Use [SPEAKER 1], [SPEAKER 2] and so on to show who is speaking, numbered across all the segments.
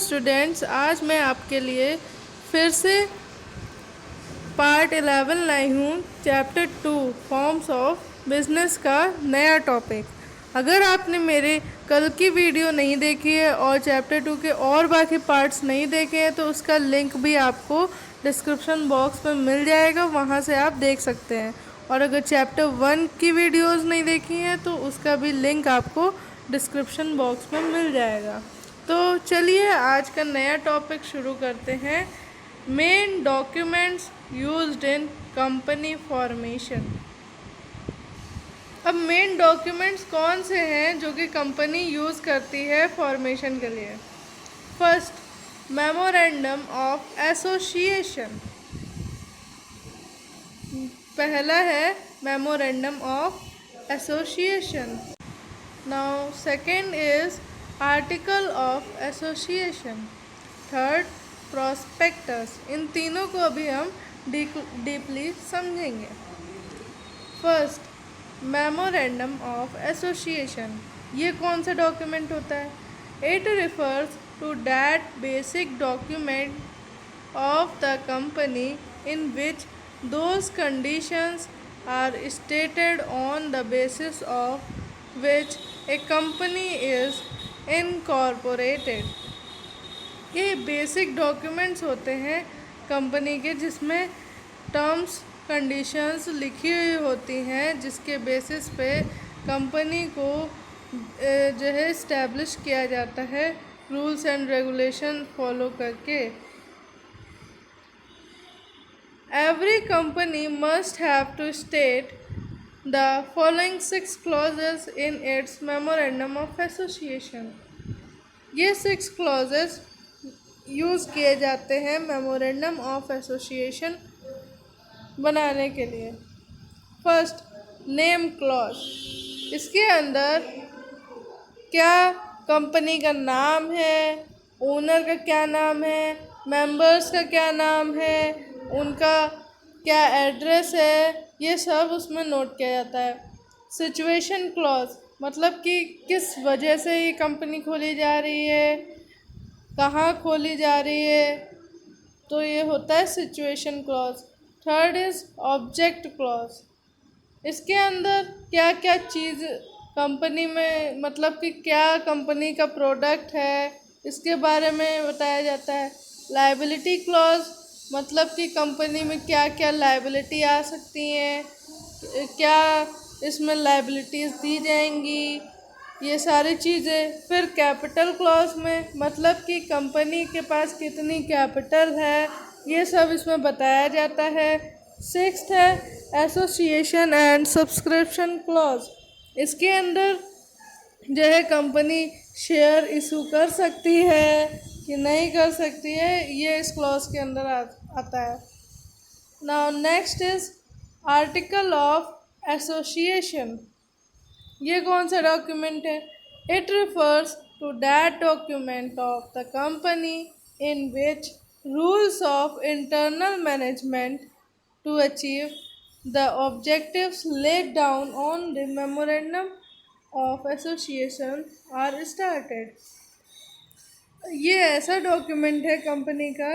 [SPEAKER 1] Students, आज मैं आपके लिए फिर से पार्ट 11 लाई हूँ। चैप्टर 2 फॉर्म्स ऑफ बिजनेस का नया टॉपिक। अगर आपने मेरे कल की वीडियो नहीं देखी है और चैप्टर 2 के और बाकी पार्ट्स नहीं देखे हैं तो उसका लिंक भी आपको डिस्क्रिप्शन बॉक्स में मिल जाएगा, वहाँ से आप देख सकते हैं। और अगर चैप्टर 1 की वीडियोस नहीं देखी हैं तो उसका भी लिंक आपको डिस्क्रिप्शन बॉक्स में मिल जाएगा। तो चलिए आज का नया टॉपिक शुरू करते हैं। Main documents used in company formation. अब मेन डॉक्यूमेंट्स कौन से हैं जो कि कंपनी यूज़ करती है फॉर्मेशन के लिए। First, memorandum of association. पहला है memorandum of association. Now second is article of association. Third, prospectus. इन तीनों को अभी हम डीपली समझेंगे। First, memorandum of association. ये कौन सा डॉक्यूमेंट होता है? It refers to that basic document of the company in which those conditions are stated on the basis of which a company is incorporated। ये बेसिक डॉक्यूमेंट्स होते हैं company के, जिसमें टर्म्स कंडीशंस लिखी हुई होती हैं, जिसके बेसिस पे कंपनी को जो है इस्टेब्लिश किया जाता है रूल्स एंड रेगुलेशन फॉलो करके। Every company must have to state the following 6 clauses in its memorandum of association। ये 6 clauses यूज़ किए जाते हैं मेमोरेंडम ऑफ एसोसिएशन बनाने के लिए। First, name clause. इसके अंदर क्या कंपनी का नाम है, ओनर का क्या नाम है, मेंबर्स का क्या नाम है, उनका क्या एड्रेस है, ये सब उसमें नोट किया जाता है। सिचुएशन क्लॉज, मतलब कि किस वजह से ये कंपनी खोली जा रही है, कहाँ खोली जा रही है, तो ये होता है situation clause. Third is object clause. इसके अंदर क्या क्या चीज़ कंपनी में, मतलब कि क्या कंपनी का प्रोडक्ट है, इसके बारे में बताया जाता है। लायबिलिटी क्लॉज, मतलब कि कंपनी में क्या क्या लायबिलिटी आ सकती हैं, क्या इसमें लायबिलिटीज़ दी जाएंगी, ये सारी चीज़ें। फिर कैपिटल क्लॉज में, मतलब कि कंपनी के पास कितनी कैपिटल है, ये सब इसमें बताया जाता है। सिक्स्थ है एसोसिएशन एंड सब्सक्रिप्शन क्लॉज। इसके अंदर जो है कंपनी शेयर इशू कर सकती है कि नहीं कर सकती है, ये इस क्लॉज के अंदर आता है। Now next is article of association. ये कौन सा डॉक्यूमेंट है? It refers to that document of the company in which rules of internal management to achieve the objectives laid down on the memorandum of association are started. ये ऐसा document है company का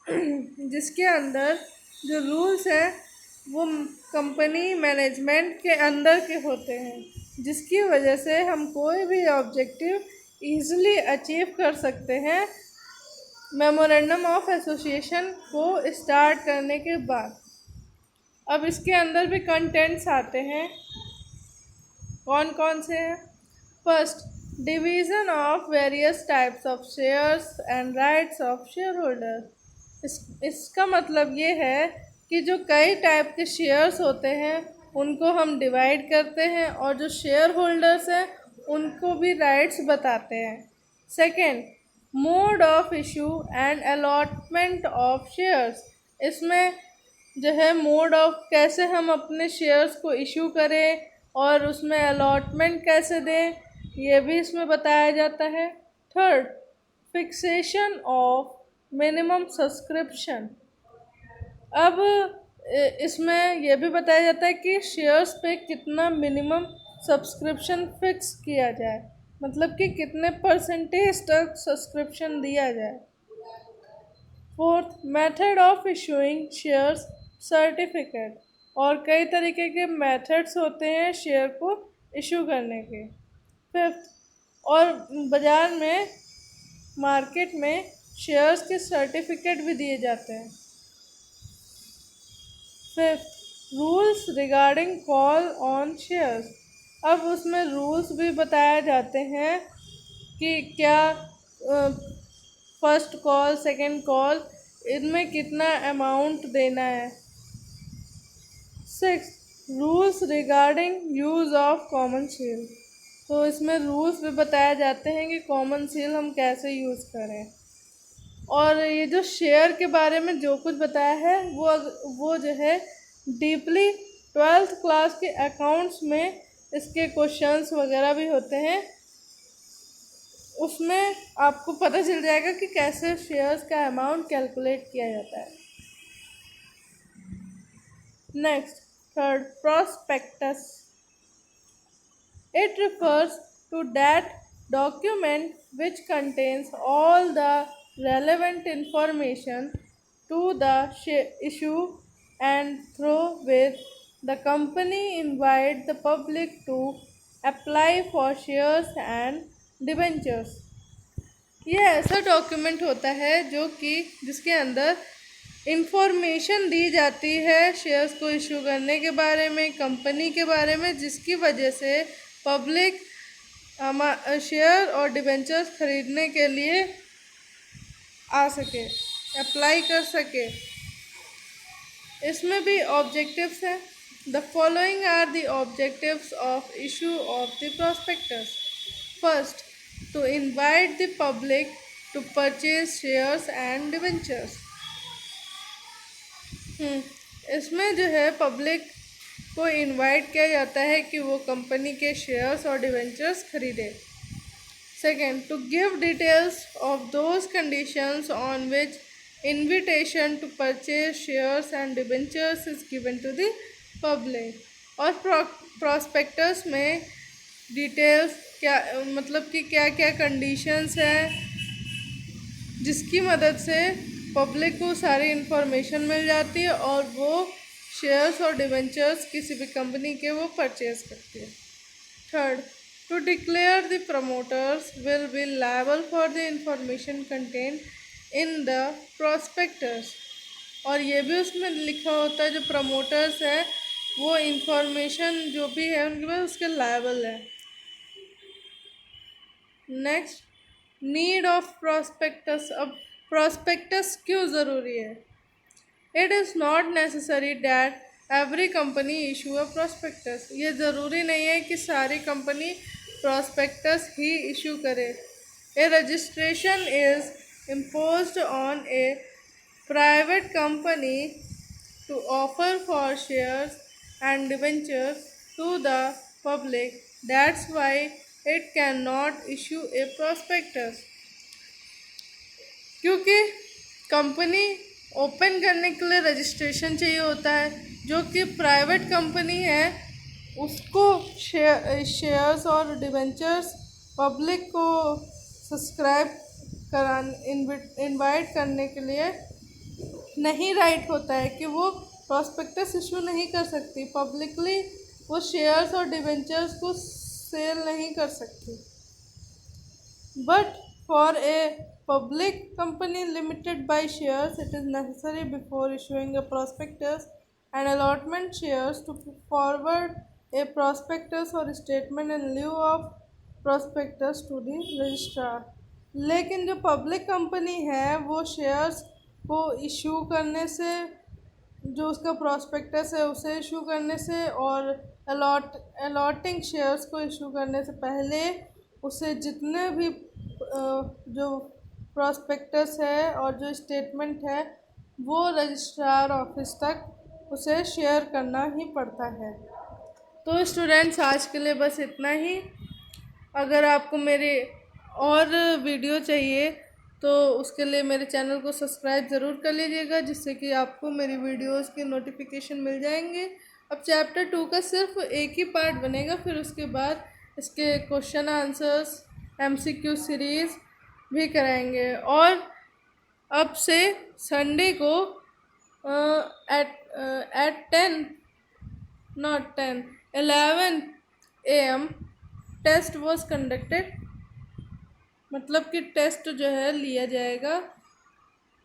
[SPEAKER 1] जिसके अंदर जो रूल्स हैं वो कंपनी मैनेजमेंट के अंदर के होते हैं, जिसकी वजह से हम कोई भी ऑब्जेक्टिव ईज़िली अचीव कर सकते हैं मेमोरेंडम ऑफ एसोसिएशन को स्टार्ट करने के बाद। अब इसके अंदर भी कंटेंट्स आते हैं, कौन कौन से हैं? First, division of various types of shares and rights of share holder. इसका मतलब ये है कि जो कई टाइप के शेयर्स होते हैं उनको हम डिवाइड करते हैं, और जो शेयर होल्डर्स हैं उनको भी राइट्स बताते हैं। Second, mode of issue and allotment of shares. इसमें जो है मोड ऑफ, कैसे हम अपने शेयर्स को इशू करें और उसमें अलॉटमेंट कैसे दें, ये भी इसमें बताया जाता है। Third, fixation of minimum subscription. अब इसमें यह भी बताया जाता है कि शेयर्स पे कितना मिनिमम सब्सक्रिप्शन फिक्स किया जाए, मतलब कि कितने परसेंटेज तक सब्सक्रिप्शन दिया जाए। Fourth, method of issuing shares certificate, और कई तरीके के मेथड्स होते हैं शेयर को इशू करने के। फिफ्थ, और बाज़ार में मार्केट में शेयर्स के सर्टिफिकेट भी दिए जाते हैं। Fifth, rules regarding call on shares, अब उसमें रूल्स भी बताए जाते हैं कि क्या फर्स्ट कॉल, सेकंड कॉल, इनमें कितना अमाउंट देना है। Six, rules regarding use of common seal, तो इसमें रूल्स भी बताए जाते हैं कि कॉमन सील हम कैसे यूज़ करें। और ये जो शेयर के बारे में जो कुछ बताया है वो जो है डीपली 12th क्लास के अकाउंट्स में इसके क्वेश्चंस वगैरह भी होते हैं, उसमें आपको पता चल जाएगा कि कैसे शेयर्स का अमाउंट कैलकुलेट किया जाता है। Next, third, prospectus, it refers to that document which contains all the relevant information to the issue and through which the company invite the public to apply for shares and debentures। ये ऐसा document होता है जो कि जिसके अंदर information दी जाती है शेयर्स को इशू करने के बारे में, कंपनी के बारे में, जिसकी वजह से पब्लिक शेयर और डिबेंचर्स खरीदने के लिए आ सके, अप्लाई कर सके। इसमें भी ऑब्जेक्टिव्स हैं। The following are the objectives of issue of the prospectus. First, to invite the public to purchase shares and debentures। इसमें जो है पब्लिक को इनवाइट किया जाता है कि वो कंपनी के शेयर्स और डिवेंचर्स खरीदे। Second, to give details of those conditions on which invitation to purchase shares and debentures is given to the public. और प्रॉस्पेक्टस में डिटेल्स क्या, मतलब कि क्या क्या कंडीशंस हैं जिसकी मदद से पब्लिक को सारी इन्फॉर्मेशन मिल जाती है और वो शेयर्स और डिवेंचर्स किसी भी कंपनी के वो परचेज करती है। Third, to declare the promoters will be liable for the information content in the prospectus, और ये भी उसमें लिखा होता है जो प्रमोटर्स हैं वो इंफॉर्मेशन जो भी है उनके पास उसके लायबल है। Next, need of prospectus. अब प्रॉस्पेक्टस क्यों ज़रूरी है? It is not necessary that every company issue a prospectus, ये ज़रूरी नहीं है कि सारी कंपनी प्रॉस्पेक्टस ही इशू करे। ए registration is imposed on a private company to offer for shares and debentures to the public, that's why it cannot issue a prospectus। क्योंकि company open करने के लिए रजिस्ट्रेशन चाहिए होता है, जो कि प्राइवेट कंपनी है उसको शेयर्स और डिबेंचर्स पब्लिक को सब्सक्राइब इनवाइट करने के लिए नहीं राइट होता है कि वो प्रॉस्पेक्टस इशू नहीं कर सकती, पब्लिकली वो शेयर्स और डिबेंचर्स को सेल नहीं कर सकती। But for a public company limited by shares it is necessary before issuing a prospectus and allotment shares to forward a prospectus और statement in lieu of prospectus to the registrar. लेकिन जो public company है वो shares को issue करने से, जो उसका प्रॉस्पेक्टस है उसे इशू करने से और अलॉटिंग शेयर्स को इशू करने से पहले उसे जितने भी जो प्रॉस्पेक्टस है और जो स्टेटमेंट है वो रजिस्ट्रार ऑफिस तक उसे शेयर करना ही पड़ता है। तो स्टूडेंट्स आज के लिए बस इतना ही। अगर आपको मेरे और वीडियो चाहिए तो उसके लिए मेरे चैनल को सब्सक्राइब ज़रूर कर लीजिएगा, जिससे कि आपको मेरी वीडियोस के नोटिफिकेशन मिल जाएंगे। अब चैप्टर 2 का सिर्फ एक ही पार्ट बनेगा, फिर उसके बाद इसके क्वेश्चन आंसर्स MCQ सीरीज़ भी कराएंगे। और अब से संडे को at 10 not 10 11 AM test was conducted, मतलब कि टेस्ट जो है लिया जाएगा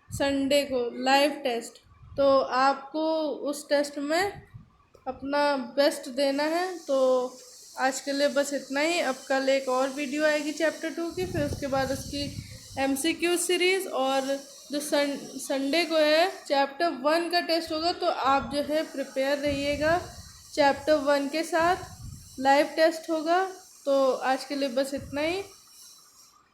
[SPEAKER 1] संडे को, लाइव टेस्ट। तो आपको उस टेस्ट में अपना बेस्ट देना है। तो आज के लिए बस इतना ही। अब कल एक और वीडियो आएगी चैप्टर 2 की, फिर उसके बाद उसकी MCQ सीरीज़, और जो संडे को है चैप्टर 1 का टेस्ट होगा। तो आप जो है प्रिपेयर रहिएगा चैप्टर 1 के साथ, लाइव टेस्ट होगा। तो आज के लिए बस इतना ही।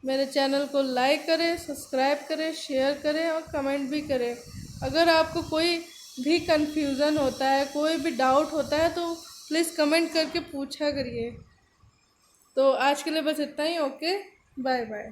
[SPEAKER 1] मेरे चैनल को लाइक करें, सब्सक्राइब करें, शेयर करें और कमेंट भी करें। अगर आपको कोई भी कन्फ्यूज़न होता है, कोई भी डाउट होता है, तो प्लीज़ कमेंट करके पूछा करिए। तो आज के लिए बस इतना ही। Okay, bye bye.